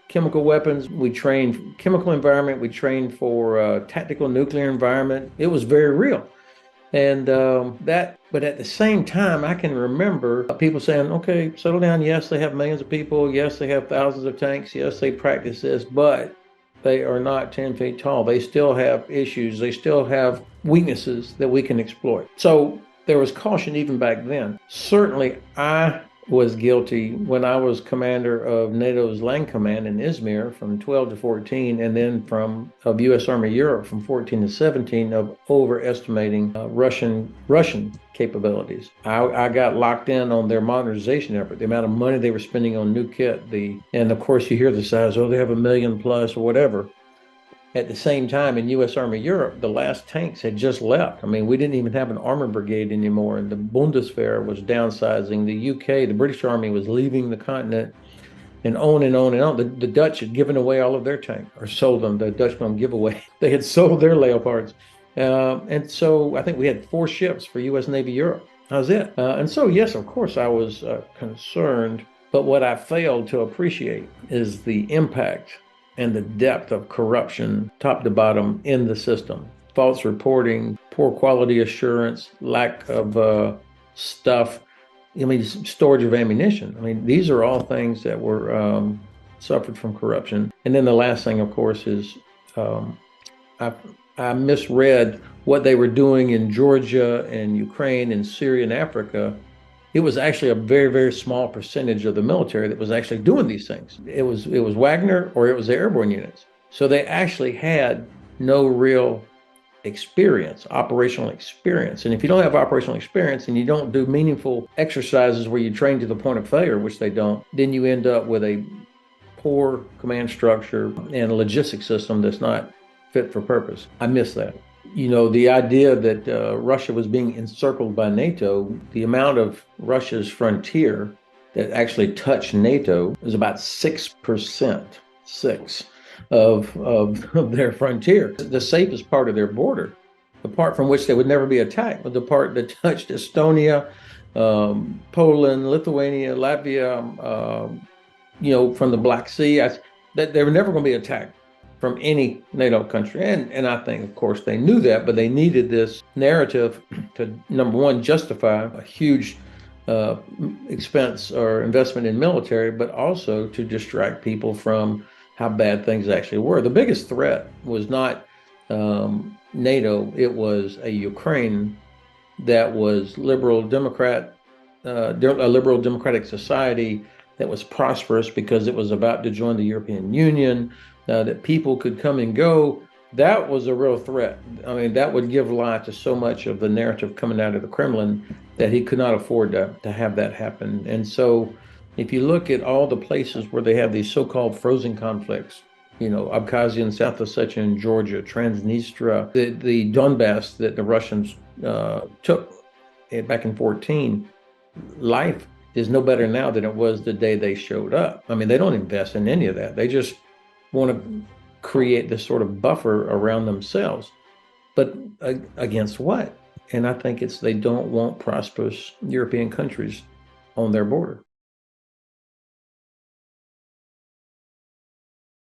chemical weapons. We trained chemical environment. We trained for tactical nuclear environment. It was very real. And but at the same time, I can remember people saying, okay, settle down. Yes, they have millions of people. Yes, they have thousands of tanks. Yes, they practice this, but they are not 10 feet tall. They still have issues. They still have weaknesses that we can exploit. So there was caution even back then. Certainly, I was guilty when I was commander of NATO's Land Command in Izmir from 12 to 14, and then of U.S. Army Europe from 14 to 17 of overestimating Russian capabilities. I got locked in on their modernization effort, the amount of money they were spending on new kit, and of course you hear the size, oh, they have 1 million plus or whatever. At the same time, in U.S. Army Europe, the last tanks had just left. I mean, we didn't even have an armor brigade anymore, and the Bundeswehr was downsizing. The UK, the British Army, was leaving the continent, and on and on and on. The Dutch had given away all of their tanks, or sold them. The Dutch don't give away. They had sold their Leopards. And so I think we had 4 ships for U.S. Navy Europe. That was it. And so, yes, of course, I was concerned. But what I failed to appreciate is the impact and the depth of corruption, top to bottom, in the system. False reporting, poor quality assurance, lack of stuff. I mean, storage of ammunition. I mean, these are all things that were suffered from corruption. And then the last thing, of course, is I misread what they were doing in Georgia and Ukraine and Syria and Africa. It was actually a very, very small percentage of the military that was actually doing these things. It was Wagner or it was the airborne units. So they actually had no real experience, operational experience. And if you don't have operational experience and you don't do meaningful exercises where you train to the point of failure, which they don't, then you end up with a poor command structure and a logistics system that's not fit for purpose. I miss that. You know, the idea that Russia was being encircled by NATO, the amount of Russia's frontier that actually touched NATO is about 6%, of their frontier. The safest part of their border, the part from which they would never be attacked, was the part that touched Estonia, Poland, Lithuania, Latvia, from the Black Sea. That they were never going to be attacked from any NATO country. And I think, of course, they knew that, but they needed this narrative to, number one, justify a huge expense or investment in military, but also to distract people from how bad things actually were. The biggest threat was not NATO, it was a Ukraine that was a liberal democratic society that was prosperous because it was about to join the European Union, that people could come and go. That was a real threat. I mean, that would give lie to so much of the narrative coming out of the Kremlin that he could not afford to have that happen. And so if you look at all the places where they have these so-called frozen conflicts, Abkhazia and South Ossetia and Georgia, Transnistria, the Donbass that the Russians took back in 14, life is no better now than it was the day they showed up. I mean, they don't invest in any of that. They just want to create this sort of buffer around themselves. But against what? And I think they don't want prosperous European countries on their border.